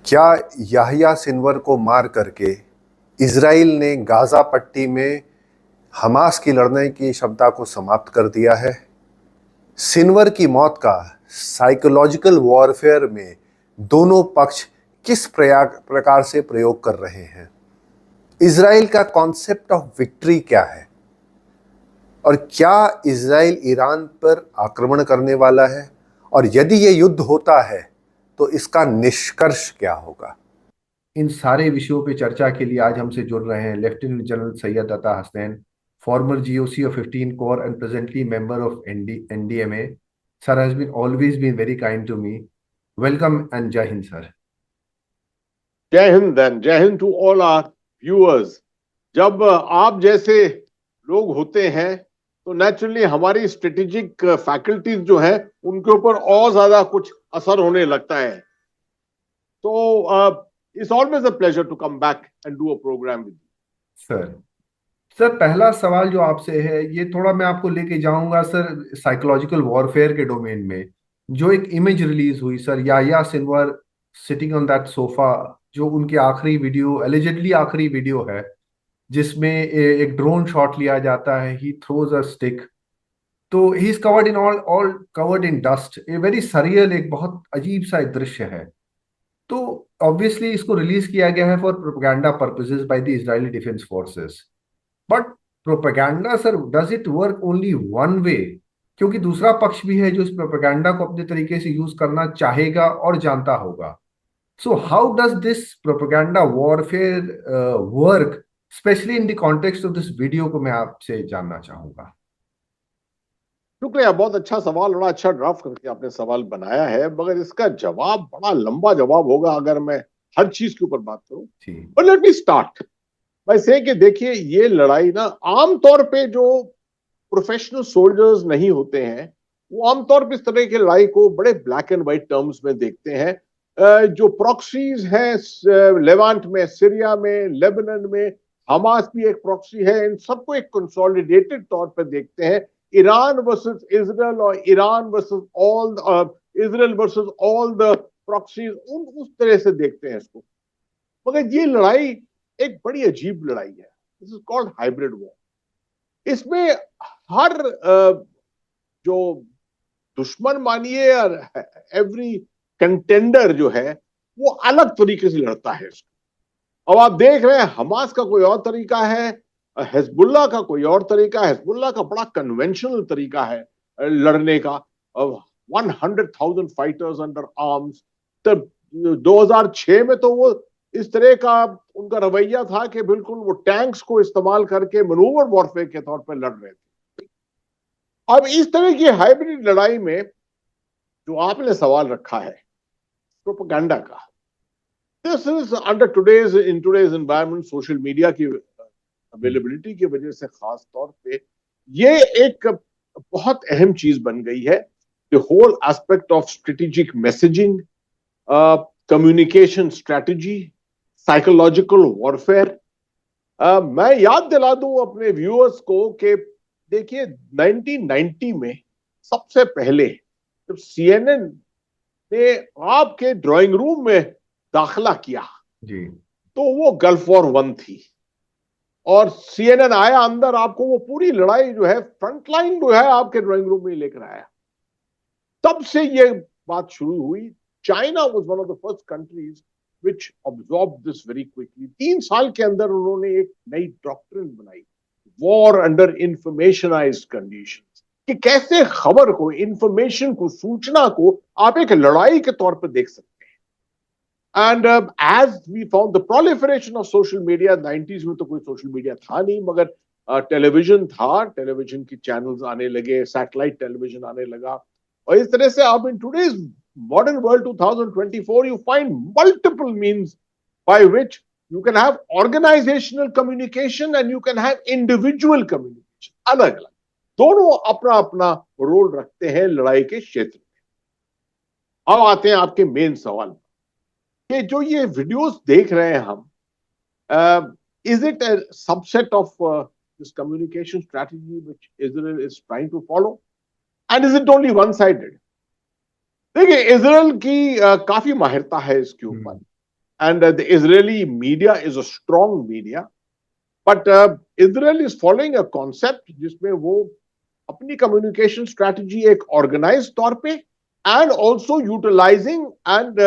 क्या याह्या सिनवर को मार करके इजराइल ने गाजा पट्टी में हमास की लड़ने की क्षमता को समाप्त कर दिया है? सिनवर की मौत का साइकोलॉजिकल वॉरफेयर में दोनों पक्ष किस प्रकार से प्रयोग कर रहे हैं? इजराइल का कॉन्सेप्ट ऑफ विक्ट्री क्या है? और क्या इजराइल ईरान पर आक्रमण करने वाला है? और यदि यह युद्ध होता है तो इसका निष्कर्ष क्या होगा? इन सारे विषयों पे चर्चा के लिए आज हमसे जुड़ रहे हैं लेफ्टिनेंट जनरल सैयद अता Hasnain, farmer GOC of 15 Corps and presently member of NDMA. Sir has been always been very kind to me. Welcome and Jai Hind, sir. जय Hind and Jai Hind to all our viewers. जब आप जैसे लोग होते हैं तो नेचुरली हमारी स्ट्रेटेजिक फैकल्टीज जो है उनके ऊपर और ज्यादा कुछ असर होने लगता है। तो it's always a pleasure to come back and do a programme with you. Sir पहला सवाल जो आपसे है ये थोड़ा मैं आपको लेके जाऊंगा सर साइकोलॉजिकल वॉरफेयर के डोमेन में। जो एक इमेज रिलीज हुई sir, Yahya Sinwar sitting on that sofa, जो उनकी आखिरी वीडियो, एलिजिडली आखिरी वीडियो है, जिसमें एक ड्रोन शॉट लिया जाता है, ही थ्रोज अ स्टिक, तो he is covered in all covered in dust, a very surreal, एक बहुत अजीब सा एक दृश्य है। तो ऑब्वियसली इसको रिलीज किया गया है for propaganda purposes by the Israeli defence forces. But propaganda sir, does it work only one way? क्योंकि दूसरा पक्ष भी है जो इस प्रोपेगेंडा को अपने तरीके से यूज करना चाहेगा और जानता होगा। So how does this propaganda warfare work, specially in the context of this video को मैं आपसे जानना चाहूंगा। शुक्रिया, बहुत अच्छा सवाल, बड़ा अच्छा ड्राफ्ट करके आपने सवाल बनाया है, मगर इसका जवाब बड़ा लंबा जवाब होगा अगर मैं हर चीज के ऊपर बात करूं। But let me start by से कि देखिए ये लड़ाई ना आमतौर पे जो प्रोफेशनल सोल्जर्स नहीं होते हैं वो आमतौर पे इस तरह की लड़ाई को बड़े ब्लैक एंड व्हाइट टर्म्स में देखते हैं। जो प्रॉक्सीज हैं लेवांट में, सीरिया में, लेबनान में, हमास भी एक प्रॉक्सी है, इन सबको एक कंसोलिडेटेड तौर पर देखते हैं। ईरान वर्सेस इजराइल और Iran versus all Israel versus all the proxies, उस तरह से देखते हैं इसको। मगर ये लड़ाई एक बड़ी अजीब लड़ाई है। This is called hybrid war. इसमें हर जो दुश्मन मानिए और एवरी कंटेंडर जो है वो अलग तरीके से लड़ता है इसको। अब आप देख रहे हैं हमास का कोई और तरीका है, हिजबुल्लाह का कोई और तरीका है। हिजबुल्लाह का बड़ा कन्वेंशनल तरीका है लड़ने का, 100,000 फाइटर्स अंडर आर्म्स। तब 2006 में तो वो इस तरह का उनका रवैया था कि बिल्कुल वो टैंक्स को इस्तेमाल करके मनूवर वॉरफेयर के तौर पर लड़ रहे थे। अब इस तरह की हाइब्रिड लड़ाई में जो आपने सवाल रखा है प्रोपेगेंडा का, this is under today's environment, social media की अवेलेबिलिटी की वजह से खास तौर पे ये एक बहुत अहम चीज बन गई है। The whole aspect of strategic messaging, communication strategy, psychological warfare. मैं याद दिला दूं अपने व्यूअर्स को कि देखिए 1990 में सबसे पहले जब CNN ने आपके ड्राइंग रूम में दाखिला किया जी, तो वो गल्फ वॉर 1 थी और CNN आया अंदर, आपको वो पूरी लड़ाई जो है फ्रंटलाइन जो है आपके ड्राइंग रूम में लेकर आया। तब से ये बात शुरू हुई। China was one of the first countries which absorbed this very quickly. 3 साल के अंदर उन्होंने एक नई डॉक्ट्रिन बनाई, वॉर अंडर इंफॉर्मेशनाइज्ड कंडीशंस, कि कैसे खबर को, इंफॉर्मेशन को, सूचना को आप एक लड़ाई के तौर पर देख सकते हैं। And as we found the proliferation of social media, 90s में तो कोई सोशल मीडिया था नहीं, मगर टेलीविजन था, टेलीविजन की चैनल्स आने लगे, सैटेलाइट टेलीविजन आने लगा, और इस तरह से आप in today's modern world 2024 you find multiple means by which you can have organizational communication and you can have individual communication, अलग अलग, दोनों अपना अपना रोल रखते हैं लड़ाई के क्षेत्र में। अब आते हैं आपके मेन सवाल कि जो ये वीडियोस देख रहे हैं हम, is it a subset of this communication strategy which Israel is trying to follow and is it only one sided? देखिए इजराइल की काफी माहिरता है इसके ऊपर। and the Israeli media is a strong media, but Israel is following a concept जिसमें वो अपनी communication strategy एक organized तौर पे and also utilizing and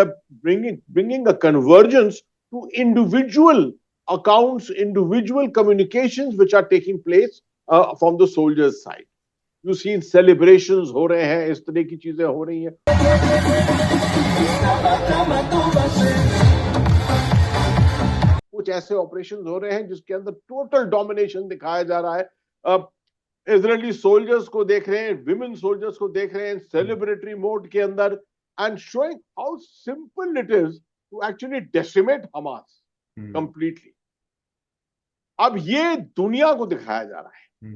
bringing a convergence to individual accounts, individual communications which are taking place from the soldiers' side. You see celebrations हो रहे हैं, इस तरह की चीजें हो रही हैं. कुछ ऐसे ऑपरेशंस हो रहे हैं जिसके अंदर टोटल डोमिनेशन दिखाया जा रहा है. इजरायली सोल्जर्स को देख रहे हैं, विमेन सोल्जर्स को देख रहे हैं सेलिब्रेटरी मोड के अंदर, and showing how simple it is to actually decimate Hamas completely. अब ये दुनिया को दिखाया जा रहा है.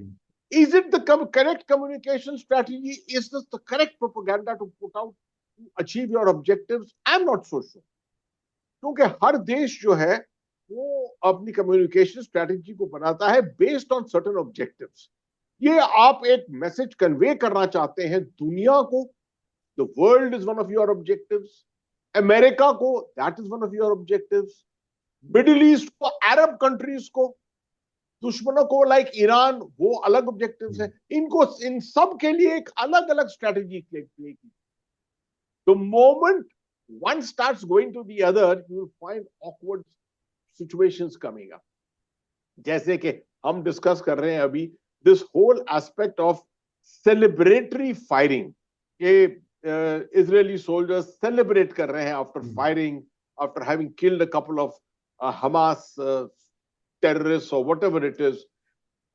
Is it the correct communication strategy? Is this the correct propaganda to put out to achieve your objectives? I'm not so sure. क्योंकि हर देश जो है वो अपनी कम्युनिकेशन स्ट्रेटजी को बनाता है बेस्ड ऑन सर्टेन ऑब्जेक्टिव्स. ये आप एक मैसेज कन्वे करना चाहते हैं दुनिया को, the world is one of your objectives. America को, that is one of your objectives. Middle East को, अरब कंट्रीज को, दुश्मनों को लाइक ईरान, वो अलग ऑब्जेक्टिव्स हैं. इनको, इन सब के लिए एक अलग अलग स्ट्रेटजी प्ले की. The moment one starts going to the other, you will find awkward situations coming up. जैसे कि हम डिस्कस कर रहे हैं अभी, this whole aspect of celebratory firing, कि Israeli soldiers celebrate कर रहे हैं after firing, after having killed a couple of Hamas terrorists or whatever it is.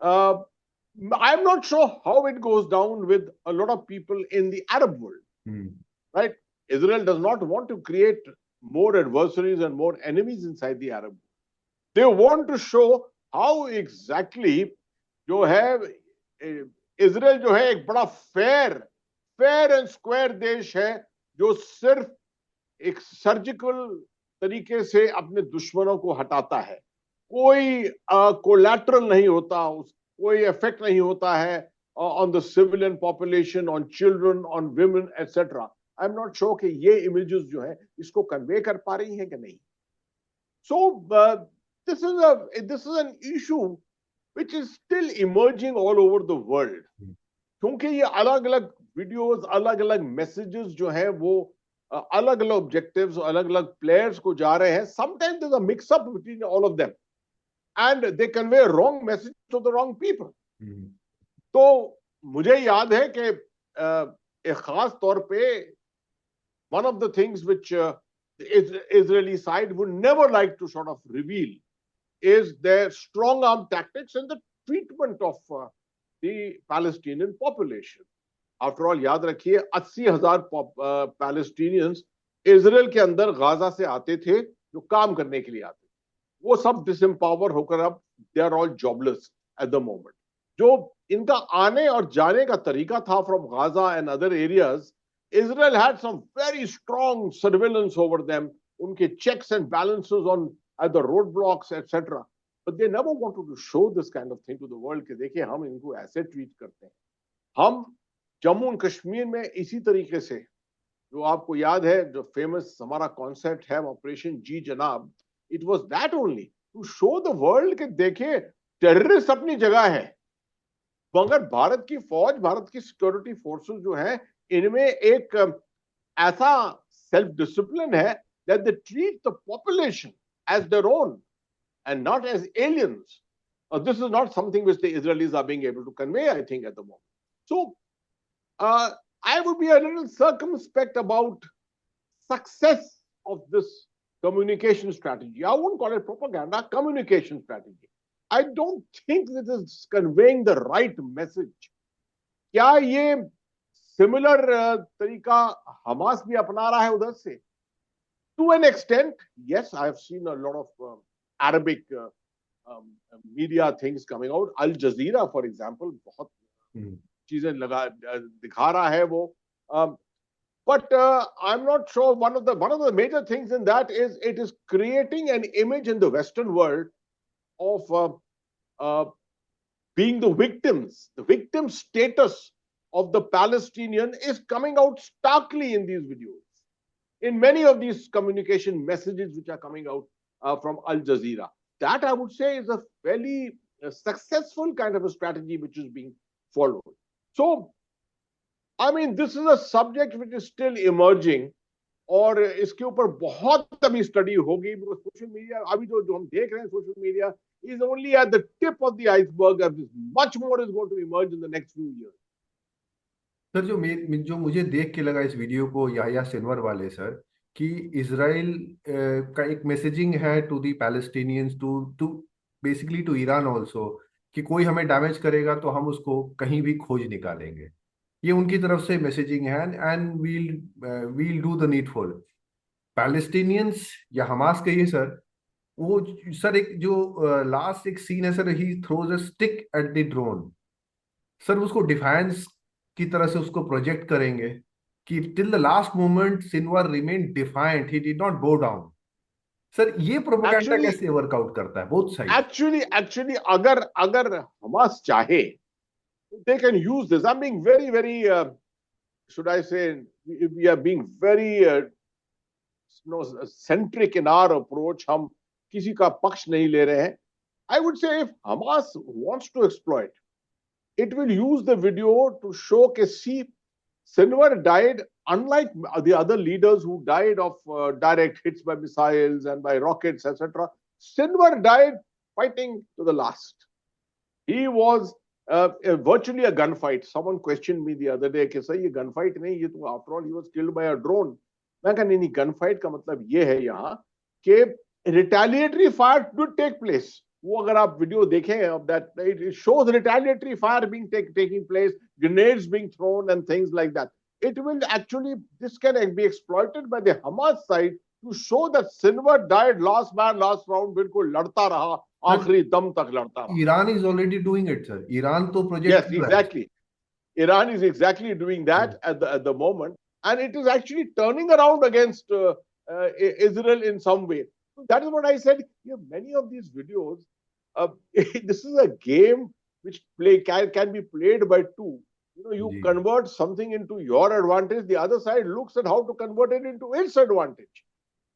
I'm not sure how it goes down with a lot of people in the Arab world, right? Israel does not want to create more adversaries and more enemies inside the Arab world. They want to show how exactly जो है Israel जो है एक बड़ा fair and square देश है जो सिर्फ एक सर्जिकल तरीके से अपने दुश्मनों को हटाता है. कोई कोलैटरल नहीं होता, कोई इफेक्ट नहीं होता है on the civilian population, on children, on women, etc. I'm not sure कि ये images जो है इसको कन्वे कर पा रही हैं कि नहीं. So this is an issue which is still emerging all over the world. क्योंकि ये अलग अलग वीडियोस, अलग अलग मैसेजेस जो है वो अलग अलग ऑब्जेक्टिव्स, अलग अलग प्लेयर्स को जा रहे हैं. Sometimes there's a mix up between all of them and they convey a wrong message to the wrong people. तो मुझे याद है कि एक खास तौर पे one of the things which the Israeli side would never like to sort of reveal is their strong arm tactics and the treatment of the Palestinian population. After all, याद रखिए 80,000 Palestinians इजराइल के अंदर Gaza से आते थे जो काम करने के लिए आते थे. वो सब डिसएम्पावर होकर अब they are all jobless at the moment. जो इनका आने और जाने का तरीका था from Gaza and other areas, Israel had some very strong surveillance over them, unke checks and balances on at the roadblocks, etc. But they never wanted to show this kind of thing to the world कि देखिए हम इनको ऐसे treat करते हैं. हम Jammu and Kashmir में इसी तरीके से, जो आपको याद है जो फेमस हमारा कॉन्सेप्ट है ऑपरेशन जी जनाब, it was that only to show the world कि देखिए टेररिस्ट अपनी जगह है, मगर भारत की फौज, भारत की सिक्योरिटी फोर्सेस जो है इनमें एक ऐसा सेल्फ डिसिप्लिन है that they treat the population as their own and not as aliens. This is not something which the Israelis are being able to convey, I think, at the moment. So I would be a little circumspect about success of this communication strategy. I wouldn't call it propaganda, communication strategy. I don't think this is conveying the right message. क्या ये similar तरीका Hamas भी अपना रहा है उधर से? To an extent, yes, I have seen a lot of Arabic media things coming out. Al Jazeera, for example, बहुत चीजें दिखा रहा है वो. But I'm not sure. One of the major things in that is it is creating an image in the Western world of being the victims. The victim status of the Palestinian is coming out starkly in these videos. in many of these communication messages which are coming out from Al Jazeera. That I would say is a fairly successful kind of a strategy which is being followed. So, I mean, this is a subject which is still emerging, और इसके ऊपर बहुत अभी study होगी. Social media अभी जो हम देख रहे हैं, social media is only at the tip of the iceberg. Much more is going to emerge in the next few years. Sir, जो मुझे देख के लगा इस वीडियो को, याह्या सिनवर वाले सर, कि इजराइल का एक मैसेजिंग है to the Palestinians, to basically to Iran also, कि कोई हमें डैमेज करेगा तो हम उसको कहीं भी खोज निकालेंगे. ये उनकी तरफ से मैसेजिंग है, and we'll do the needful. Palestinians या हमास कहिए सर, वो सर एक जो लास्ट एक सीन है sir, he throws a stick at the drone. Sir उसको डिफायंस की तरह से उसको प्रोजेक्ट करेंगे कि till the last moment Sinwar remain defiant, he did not go down. Sir ये प्रोपेगेंडा कैसे वर्कआउट करता है बोथ साइड? एक्चुअली अगर हमास चाहे, they can use this. I'm being very should I say, we are being very centric in our approach. हम किसी का पक्ष नहीं ले रहे हैं. I would say if Hamas wants to exploit, it will use the video to show कि see, Sinwar died unlike the other leaders who died of direct hits by missiles and by rockets, etc. Sinwar died fighting to the last. He was virtually a gunfight. Someone questioned me the other day कि sir ये gunfight नहीं, ये तो after all he was killed by a drone. मैं कहा नहीं, gunfight का मतलब ये है यहाँ कि retaliatory fire did take place. वो अगर आप वीडियो देखें of that, it shows retaliatory fire being taking place, grenades being thrown and things like that. It will actually, this can be exploited by the Hamas side to show that Sinwar died last man last round, बिल्कुल लड़ता रहा, आखिरी दम तक लड़ता रहा. Iran is already doing it, sir. Iran तो project. Yes, exactly. Iran is exactly doing that at the moment, and it is actually turning around against Israel in some way. So that is what I said. Many of these videos, this is a game which can be played by two. You convert something into your advantage, the other side looks at how to convert it into its advantage,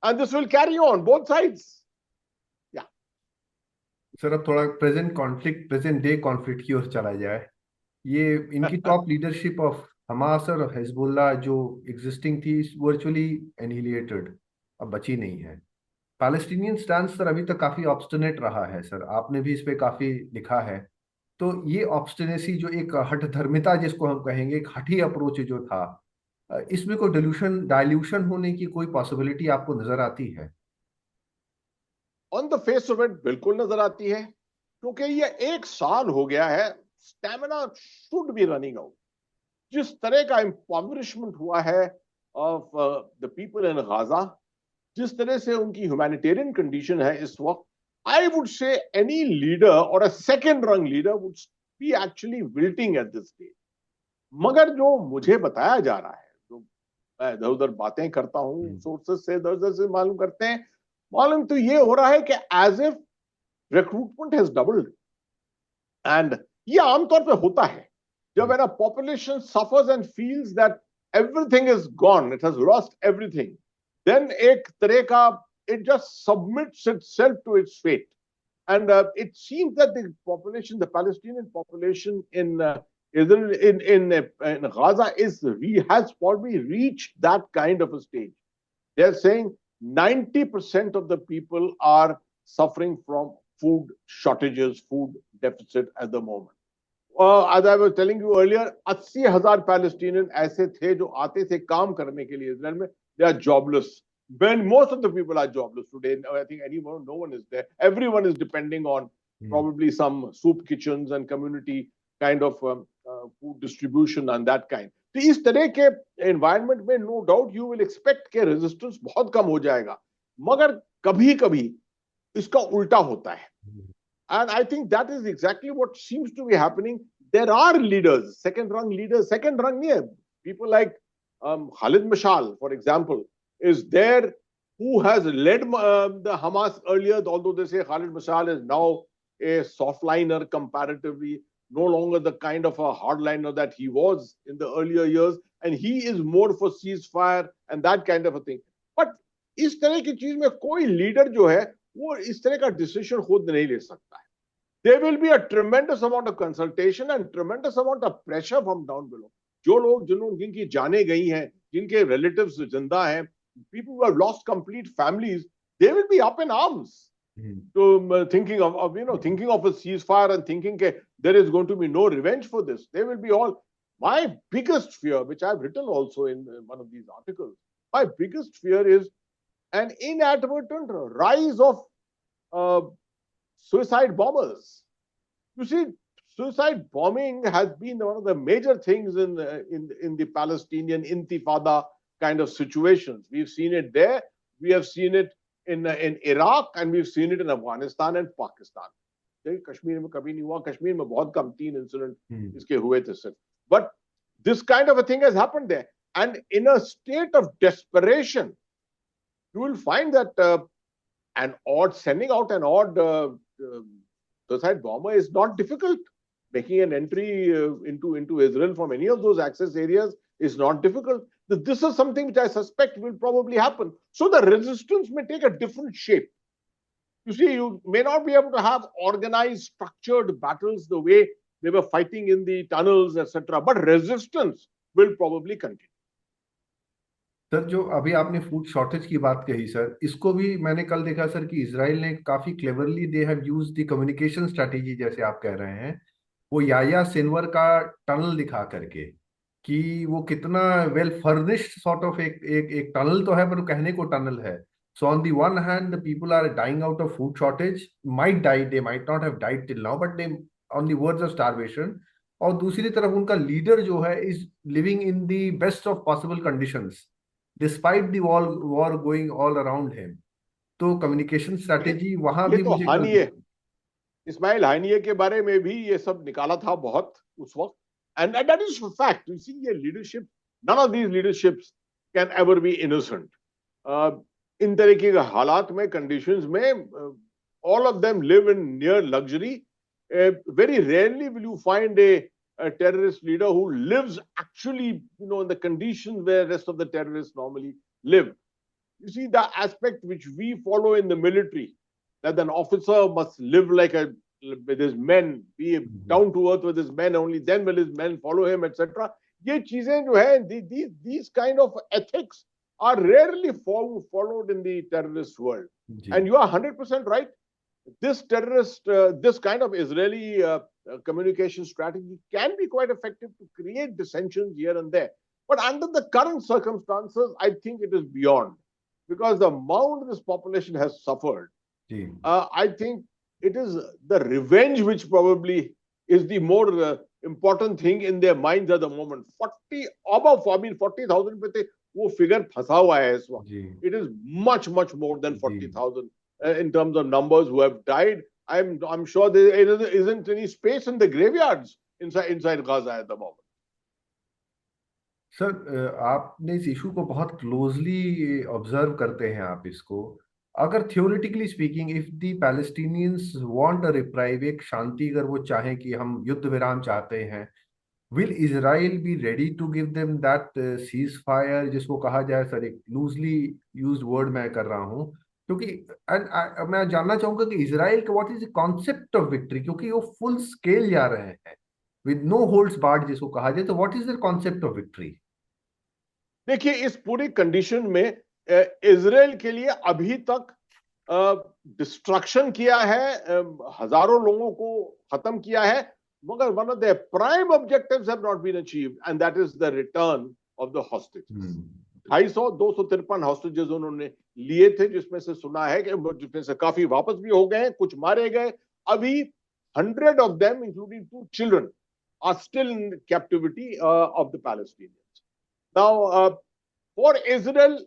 and this will carry on both sides. Sir अब थोड़ा present day conflict की ओर चला जाए. ये इनकी top leadership of Hamas और Hezbollah जो existing थी, वर्चुअली एनिहिलेटेड, अब बची नहीं है. पैलेस्टीनियन स्टैंड सर अभी तक काफी ऑब्स्टिनेट रहा है सर, आपने भी इस पे काफी लिखा है. तो ये ऑब्स्टिनेसी जो एक हठधर्मिता जिसको हम कहेंगे, एक हठी अप्रोच जो था, इसमें कोई डाइल्यूशन होने की कोई पॉसिबिलिटी आपको नजर आती है? On the face of it बिल्कुल नजर आती है, क्योंकि ये 1 साल हो गया है. Stamina should be running out. जिस तरह का इम्पॉवरिशमेंट हुआ है of the people in Gaza, जिस तरह से उनकी ह्यूमैनिटेरियन कंडीशन है इस वक्त, I would say any leader और अ सेकेंड रंग leader would be actually wilting at this stage. मगर जो मुझे बताया जा रहा है, जो मैं इधर उधर बातें करता हूँ, सोर्सेस से इधर उधर से मालूम करते हैं, मालूम तो ये हो रहा है कि as if recruitment has doubled. And ये आमतौर पे होता है जब है ना population suffers and feels that everything is gone, it has lost everything, then एक तरह का it just submits itself to its fate. And it seems that the population, the Palestinian population in Israel, in Gaza has probably reached that kind of a stage. They're saying 90% of the people are suffering from food shortages, food deficit at the moment. As I was telling you earlier, 80,000 Palestinians ऐसे थे जो आते थे काम करने के लिए Israel में. They are jobless. When most of the people are jobless today, I think no one is there. Everyone is depending on probably some soup kitchens and community kind of food distribution and that kind. तो इस तरह के environment में no doubt you will expect कि resistance बहुत कम हो जाएगा, मगर कभी-कभी इसका उल्टा होता है. And I think that is exactly what seems to be happening. There are leaders, second rung नहीं है. People like Khalid Mashal, for example, is there, who has led the Hamas earlier, although they say Khalid Mashal is now a softliner comparatively, no longer the kind of a hardliner that he was in the earlier years, and he is more for ceasefire and that kind of a thing. But इस तरह की चीज में कोई leader जो है वो इस तरह का डिसीजन खुद नहीं ले सकता है. There will be a tremendous amount of consultation and tremendous amount of pressure from down below. जो लोग जिनकी जाने गई हैं, जिनके relatives जिंदा हैं, people who have lost complete families, they will be up in arms. To thinking of a ceasefire and thinking that there is going to be no revenge for this. They will be all. My biggest fear, which I've written also in one of these articles, my biggest fear is an inadvertent rise of suicide bombers. You see, suicide bombing has been one of the major things in the Palestinian intifada kind of situations. We've seen it there. We have seen it in Iraq, and we've seen it in Afghanistan and Pakistan. Kashmir में कभी नहीं हुआ. कश्मीर में बहुत कम 3 incident इसके हुए थे सिर्फ. But this kind of a thing has happened there, and in a state of desperation, you will find that sending out an odd suicide bomber is not difficult. Making an entry into Israel from any of those access areas is not difficult. This is something which I suspect will probably happen. So the resistance may take a different shape. You see, you may not be able to have organized, structured battles the way they were fighting in the tunnels, etc. But resistance will probably continue. Sir, जो अभी आपने food shortage की बात कही sir, इसको भी मैंने कल देखा सर कि इजराइल ने काफी cleverly they have used the communication strategy, जैसे आप कह रहे हैं, वो याया सिनवर का टनल दिखा करके कि वो कितना वेल फर्निश्ड सॉर्ट ऑफ एक टनल तो है, पर कहने को टनल है. So on the one hand the people are dying out of food shortage, might die, they might not have died till now, but they on the words of starvation. और दूसरी तरफ उनका लीडर जो है is living in the best of possible conditions despite the war going all around him. तो communication strategy वहां भी तो मुझे हानिए इस्माइल हानिए के बारे में भी ये सब निकाला था बहुत उस वक्त. And that is fact. You see, ये leadership, none of these leaderships can ever be innocent. इन तरह के हालात में, कंडीशंस में, all of them live in near luxury. Very rarely will you find a terrorist leader who lives actually, in the conditions where rest of the terrorists normally live. You see, the aspect which we follow in the military, that an officer must live with his men, be down to earth with his men, only then will his men follow him, etc. ये चीजें जो है, these kind of ethics are rarely followed in the terrorist world. And you are 100% right. This kind of Israeli communication strategy can be quite effective to create dissensions here and there. But under the current circumstances, I think it is beyond, because the amount this population has suffered. I think it is the revenge which probably is the more important thing in their minds at the moment. 40,000 पे थे, वो figure फंसा हुआ है इस वक्त. It is much more than 40,000 in terms of numbers who have died. I'm sure there isn't any space in the graveyards inside Gaza at the moment. Sir, आपने इस इशू को बहुत क्लोजली ऑब्जर्व करते हैं आप इसको. अगर theoretically speaking, if the Palestinians want a reprieve, एक शांति अगर वो चाहें कि हम युद्ध विराम चाहते हैं, will Israel be ready to give them that ceasefire, जिसको कहा जाए सर, एक लूजली यूज्ड वर्ड मैं कर रहा हूँ, क्योंकि मैं जानना चाहूंगा कि इजराइल का what is the concept of victory, क्योंकि वो फुल स्केल जा रहे हैं विद नो होल्ड्स बार्ड जिसको कहा जाए. तो what is the concept of victory? देखिए, इस पूरी कंडीशन में इजराइल के लिए अभी तक डिस्ट्रक्शन किया है, हजारों लोगों को खत्म किया है, मगर one of the prime objectives have not been achieved, and that is the return of the hostages. 253 hostages उन्होंने लिए थे, जिसमें से सुना है कि जिसमें से काफी वापस भी हो गए, कुछ मारे गए. अभी 100 of them, including 2 children, are still in captivity of the Palestinians. Now, for Israel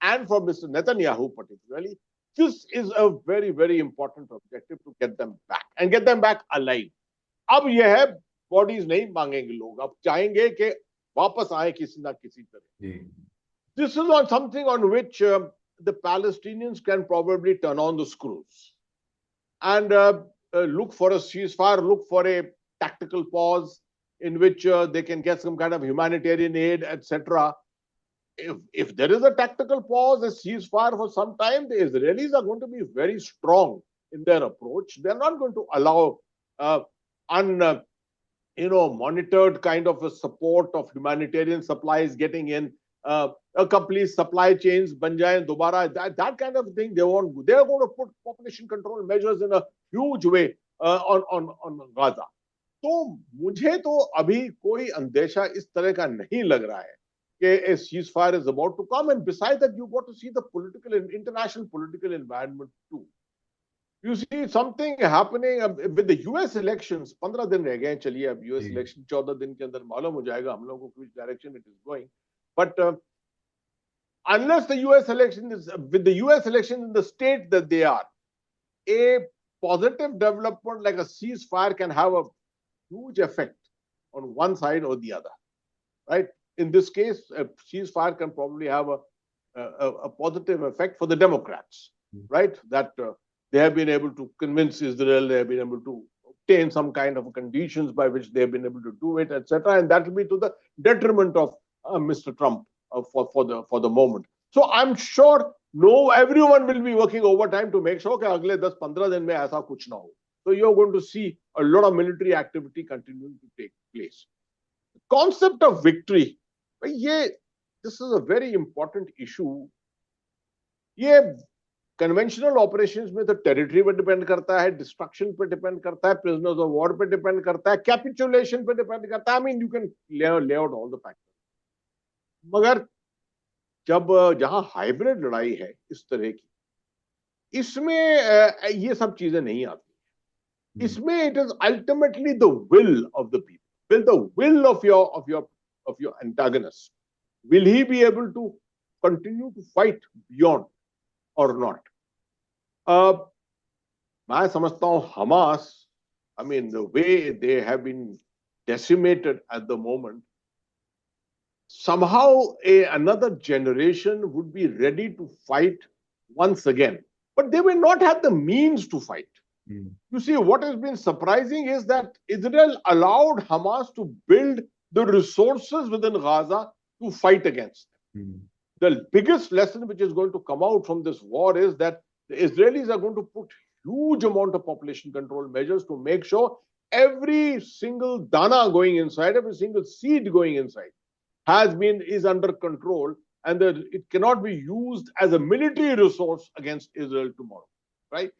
and for Mr. Netanyahu particularly, this is a very, very important objective to get them back and get them back alive. अब यह है, bodies नहीं मांगेंगे लोग, अब चाहेंगे कि वापस आए किसी ना किसी तरह. This is on something on which the Palestinians can probably turn on the screws and look for a ceasefire, look for a tactical pause in which they can get some kind of humanitarian aid, etc. if there is a tactical pause, a ceasefire for some time, the Israelis are going to be very strong in their approach. They're not going to allow monitored kind of a support of humanitarian supplies getting in, a complete supply chains ban jaye dobara, that kind of thing. They're going to put population control measures in a huge way on Gaza. तो मुझे तो अभी कोई अंदेशा इस तरह का नहीं लग रहा है कि a ceasefire is about to come, and besides that, you got to see the political and international political environment too. You see something happening with the US elections. 15 दिन रह गए, चलिए अब US election 14 दिन के अंदर मालूम हो जाएगा हम लोगों को which direction it is going. But unless the US election is with the US election in the state that they are, a positive development like a ceasefire can have a huge effect on one side or the other, right? In this case, a ceasefire can probably have a positive effect for the Democrats, right? That they have been able to convince Israel, they have been able to obtain some kind of conditions by which they have been able to do it, etc. And that will be to the detriment of Mr. Trump for the moment. So I'm sure everyone will be working overtime to make sure that अगले 10-15 दिन में ऐसा कुछ ना हो. So you're going to see a lot of military activity continuing to take place. The concept of victory, this is a very important issue. ये conventional operations में तो territory पे depend करता है, destruction पे depend करता है, prisoners of war पे depend करता है, capitulation पे depend करता है. I mean, you can lay out all the factors. मगर जब जहां हाइब्रिड लड़ाई है इस तरह की, इसमें ये सब चीजें नहीं आती. इसमें it is ultimately the will of the people, the will of your antagonist. Will he be able to continue to fight beyond or not? मैं समझता हूं Hamas, I mean, the way they have been decimated at the moment, somehow another generation would be ready to fight once again, but they will not have the means to fight. You see, what has been surprising is that Israel allowed Hamas to build the resources within Gaza to fight against them. The biggest lesson which is going to come out from this war is that the Israelis are going to put huge amount of population control measures to make sure every single dana going inside, every single seed going inside is under control, and that it cannot be used as a military resource against Israel tomorrow, right?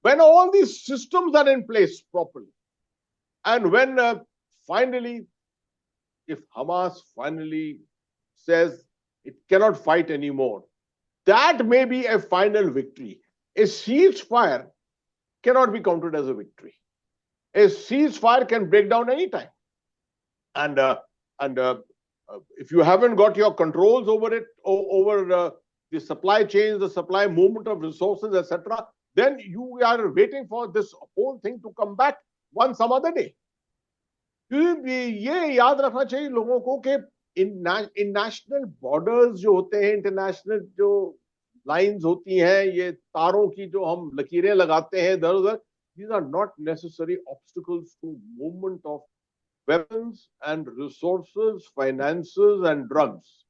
When all these systems are in place properly, and when finally, if Hamas finally says it cannot fight anymore, that may be a final victory. A ceasefire cannot be counted as a victory. A ceasefire can break down anytime. And if you haven't got your controls over it, over the supply chains, the supply movement of resources, etc., then you are waiting for this whole thing to come back some other day. ये याद रखना चाहिए लोगों को कि इन national borders जो होते हैं, international जो lines होती हैं, ये तारों की जो हम लकीरें लगाते हैं इधर उधर, these are not necessary obstacles to movement of weapons and resources, finances and drugs.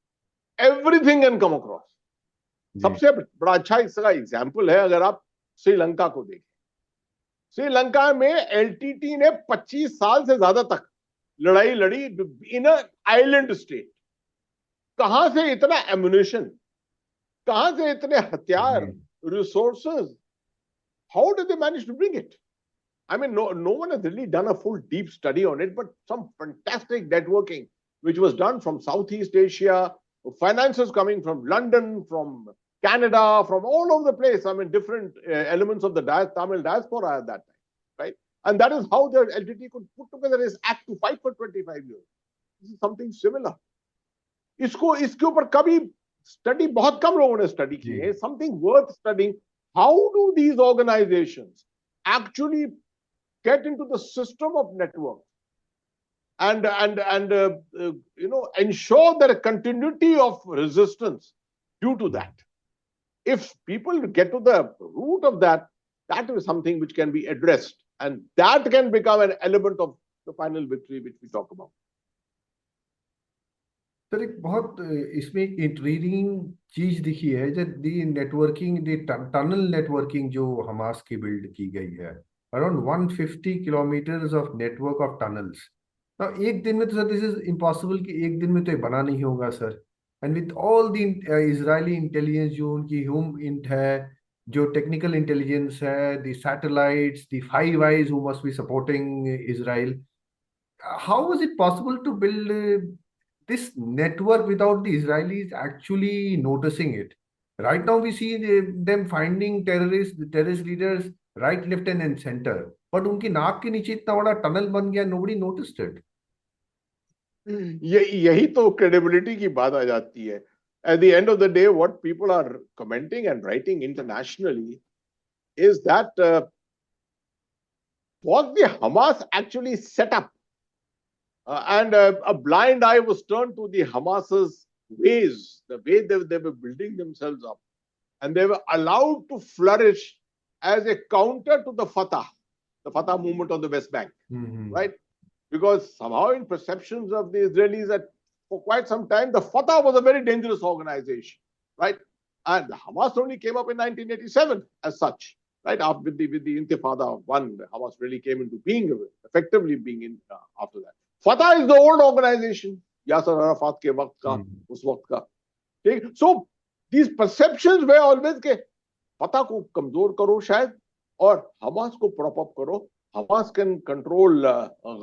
Everything can come across. सबसे बड़ा अच्छा इसका एग्जाम्पल है, अगर आप श्रीलंका को देखें. श्रीलंका में एलटीटी ने 25 साल से ज्यादा तक लड़ाई लड़ी इन आइलैंड स्टेट. कहां से इतना एम्युनिशन, कहां से इतने हथियार, resources, how did they manage to bring it? I mean, no one has really done a full deep study on it, but some fantastic networking which was done from Southeast Asia, finances coming from London, from Canada, from all over the place. I mean, different elements of the Tamil diaspora at that time, right? And that is how the LTT could put together this act to fight for 25 years. This is something similar. इसके ऊपर कभी study बहुत कम लोगों ने study की है. Something worth studying. How do these organizations actually get into the system of network and ensure that a continuity of resistance due to that? If people get to the root of that, that is something which can be addressed, and that can become an element of the final victory which we talk about. Sir एक बहुत इसमें एक intriguing चीज दिखी है, जो दी networking, दी tunnel networking जो Hamas की बिल्ड की गई है, around 150 kilometres of network of tunnels. तो एक दिन में तो सर दिस इज इम्पॉसिबल कि एक दिन में तो ये बना नहीं होगा sir. And with all the Israeli intelligence जो उनकी ह्यूम इंट है, जो टेक्निकल इंटेलिजेंस है, the satellites, the five I's who must be supporting Israel, how was it possible to build this network without the Israelis actually noticing it? Right now, we see them finding terrorists, the terrorist leaders, right, left, and center. But उनकी नाक के नीचे इतना बड़ा tunnel बन गया, nobody noticed it. यही तो क्रेडिबिलिटी की बात आ जाती है. At the end of the day, what people are commenting and writing internationally is that was the Hamas actually set up? And a blind eye was turned to the Hamas's ways, the way they were building themselves up. And they were allowed to flourish as a counter to the Fatah movement on the West Bank, right? Because somehow in perceptions of the Israelis that for quite some time, the Fatah was a very dangerous organization, right? And Hamas only came up in 1987 as such, right? After with the Intifada one, Hamas really came into being, effectively being in after that. Fatah is the old organization, Yasser Arafat ke waqt ka, us waqt ka. Okay? So these perceptions were always ke Fatah ko kamzor karo shayad और Hamas को prop up करो. Hamas can control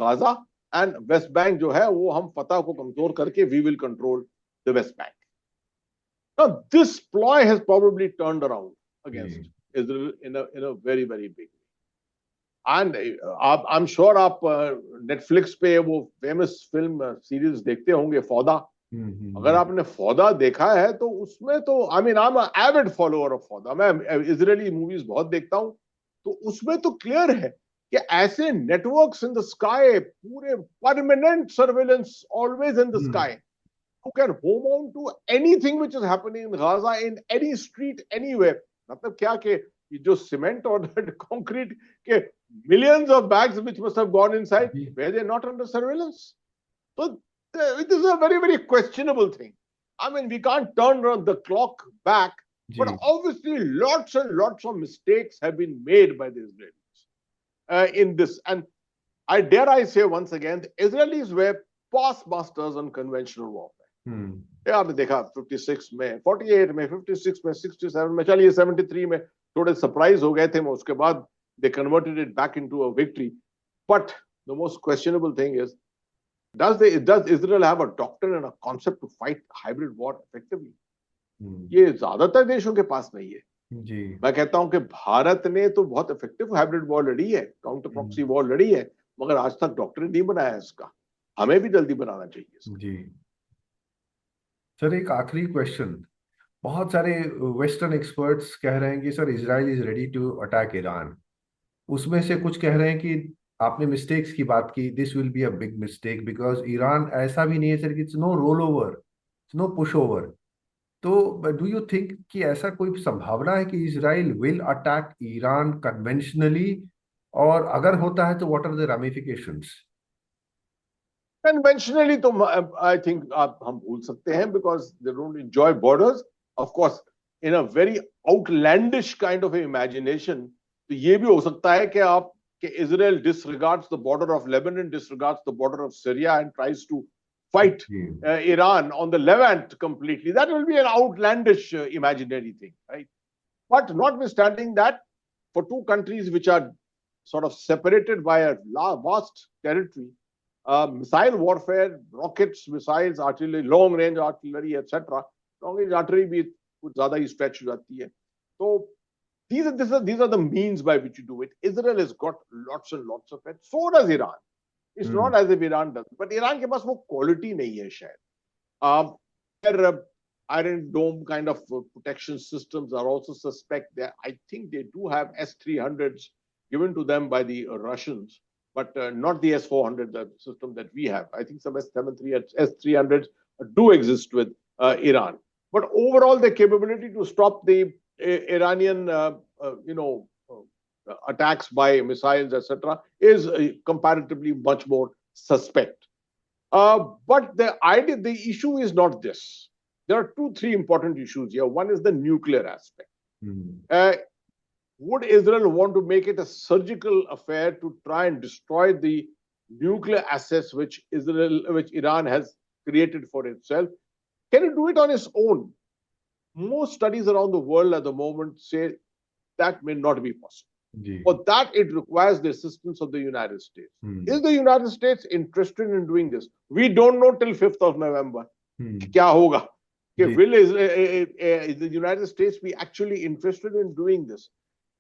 Gaza and West Bank जो है वो हम Fatah को कमजोर करके we will control the West Bank. Now this ploy has probably turned around against Israel in a very very big way. And I'm sure आप Netflix पे वो famous film series देखते होंगे फौदा. अगर आपने फौदा देखा है तो उसमें तो I mean I'm an avid follower of फौदा. मैं Israeli movies बहुत देखता हूँ. तो उसमें तो क्लियर है कि ऐसे नेटवर्क्स इन द स्काई, पूरे permanent surveillance always in the sky, who can home on to anything which is happening in Gaza in any street anywhere. मतलब क्या कि ये जो सीमेंट और कंक्रीट के millions of bags which must have gone inside, were they not under surveillance? So it is a very very questionable thing. I mean we can't turn the clock back. But obviously, lots and lots of mistakes have been made by the Israelis in this. And I dare I say once again, the Israelis were past masters on conventional warfare. आपने देखा 56 में, 48 में, 56 में, 67 में, चलिए 73 में थोड़े surprise हो गए थे, उसके बाद they converted it back into a victory. But the most questionable thing is, does Israel have a doctrine and a concept to fight hybrid war effectively? ये ज्यादातर देशों के पास नहीं है. जी. मैं कहता हूं कि भारत ने तो बहुत इफेक्टिव हाइब्रिड वॉर लड़ी है, काउंटर प्रॉक्सी वॉर लड़ी है, मगर आज तक डॉक्ट्रिन नहीं बनाया इसका. हमें भी जल्दी बनाना चाहिए. जी सर एक आखिरी क्वेश्चन. बहुत सारे वेस्टर्न एक्सपर्ट्स कह रहे हैं कि sir Israel is ready to attack Iran. उसमें से कुछ कह रहे हैं कि आपने मिस्टेक्स की बात की, this will be a big mistake because Iran ऐसा भी नहीं है सर कि it's no roll over, it's no push over. तो डू यू थिंक कि ऐसा कोई संभावना है कि Israel will attack Iran conventionally, और अगर होता है तो what are the ramifications? Conventionally तो आई थिंक आप हम भूल सकते हैं because they don't enjoy borders. Of course in a very outlandish kind of imagination तो ये भी हो सकता है कि आप कि Israel disregards the border of Lebanon, disregards the border of Syria and tries to fight Iran on the Levant completely. That will be an outlandish imaginary thing, right? But notwithstanding that, for two countries which are sort of separated by a vast territory, missile warfare, rockets, missiles, artillery, long range artillery, etc. long range artillery भी कुछ ज़्यादा ही stretch हो जाती है. So these are the means by which you do it. Israel has got lots and lots of it. So does Iran. It's not as if Iran does, but Iran के पास वो quality नहीं है शायद. Their Iron Dome kind of protection systems are also suspect. There, I think they do have S-300s given to them by the Russians, but not the S-400, the system that we have. I think some S-300s do exist with Iran. But overall, the capability to stop the Iranian, attacks by missiles, etc., is comparatively much more suspect. But the issue is not this. There are 2-3 important issues here. One is the nuclear aspect. Would Israel want to make it a surgical affair to try and destroy the nuclear assets which Iran has created for itself? Can it do it on its own? Most studies around the world at the moment say that may not be possible. For that, it requires the assistance of the United States. Is the United States interested in doing this? We don't know till 5th of November. Kya hoga? Will the United States be actually interested in doing this?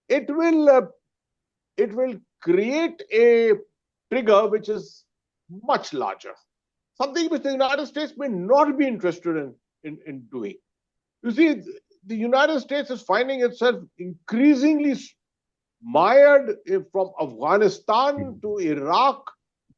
It will create a trigger which is much larger. Something which the United States may not be interested in doing. You see, the United States is finding itself increasingly mired from Afghanistan to Iraq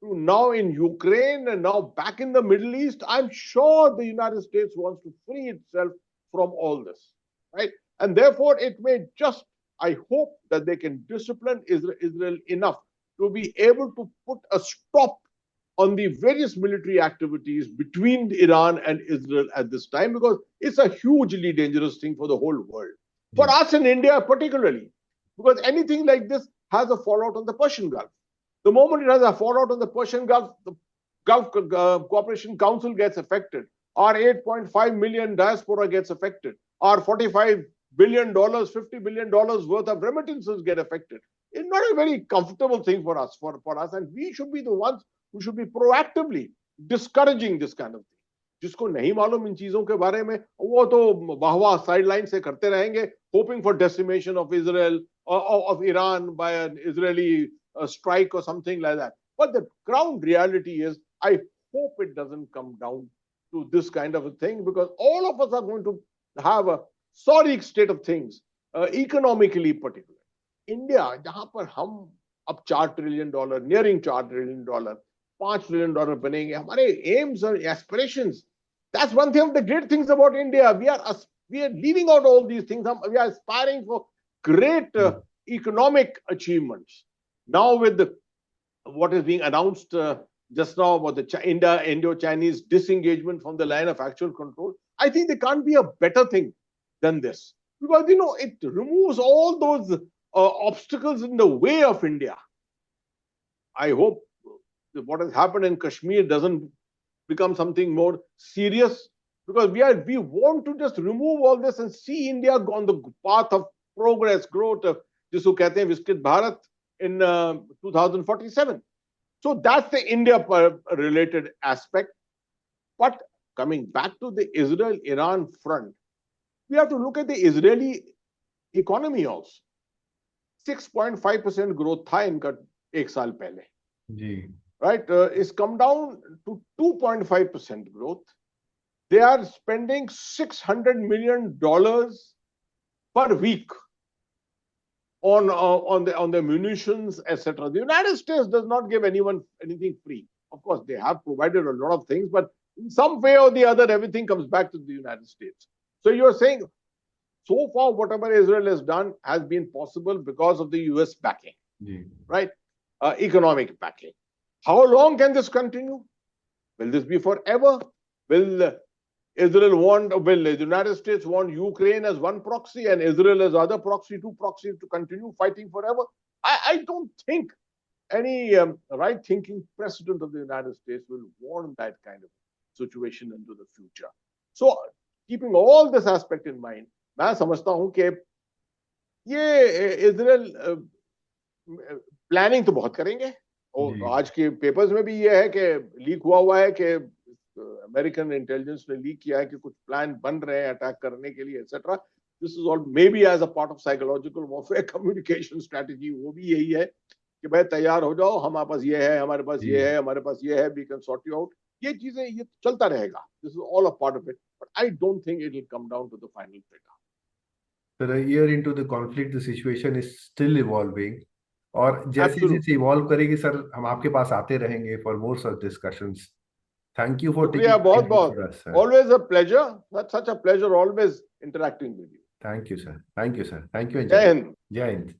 to now in Ukraine and now back in the Middle East. I'm sure the United States wants to free itself from all this, right? And therefore, it may just, I hope that they can discipline Israel enough to be able to put a stop on the various military activities between Iran and Israel at this time, because it's a hugely dangerous thing for the whole world. For us in India particularly, because anything like this has a fallout on the Persian Gulf. The moment it has a fallout on the Persian Gulf, the Gulf Cooperation Council gets affected. Our 8.5 million diaspora gets affected. Our $45 billion, $50 billion worth of remittances get affected. It's not a very comfortable thing for us, and we should be the ones who should be proactively discouraging this kind of thing. जिसको नहीं मालूम इन चीजों के बारे में, वो तो वाहवाह sideline से करते रहेंगे, hoping for decimation of Israel or of Iran by an Israeli strike or something like that. But the ground reality is, I hope it doesn't come down to this kind of a thing, because all of us are going to have a sorry state of things, economically particularly. India, जहां पर हम अब $4 trillion, nearing $4 trillion, $5 trillion बनेंगे, हमारे aims and aspirations. That's one thing of the great things about India. We are leaving out all these things. We are aspiring for great economic achievements. Now with what is being announced just now about the Indo-Chinese disengagement from the line of actual control, I think there can't be a better thing than this. Because, it removes all those obstacles in the way of India. I hope what has happened in Kashmir doesn't become something more serious, because we want to just remove all this and see India on the path of progress, growth, जिसको कहते हैं विकसित Bharat in 2047. So that's the India-related aspect. But coming back to the Israel-Iran front, we have to look at the Israeli economy also. 6.5% growth था इनका एक साल पहले. Right? It's come down to 2.5% growth. They are spending $600 million per week on the munitions, etc. The United States does not give anyone anything free. Of course, they have provided a lot of things, but in some way or the other, everything comes back to the United States. So you're saying, so far, whatever Israel has done has been possible because of the US backing, right? Economic backing. How long can this continue? Will this be forever? Will the United States want Ukraine as one proxy and Israel as other proxy, two proxies to continue fighting forever? I don't think any right-thinking president of the United States will want that kind of situation into the future. So, keeping all this aspect in mind, मैं समझता हूं कि ये Israel planning तो बहुत करेंगे. और आज के पेपर्स में भी ये है कि लीक हुआ है कि अमेरिकन इंटेलिजेंस ने लीक किया है कि कुछ प्लान बन रहे हैं अटैक करने के लिए etcetera. This is all may be as a part of psychological warfare communication strategy. वो भी यही है कि भाई तैयार हो जाओ, हमारे पास ये है, हमारे पास ये है, हमारे पास ये है, we can sort you out. ये चीजें ये चलता रहेगा. This is all a part of it, but I don't think it will come down to the final trigger. Sir, a year into the conflict, the situation is still evolving. और जैसे जैसे evolve करेगी sir, हम आपके पास आते रहेंगे for more such discussions. Thank you for taking बहुत बहुत. Always a pleasure. That's such a pleasure always interacting with you. Thank you sir. Thank you sir. Thank you. जय हिंद. जय हिंद.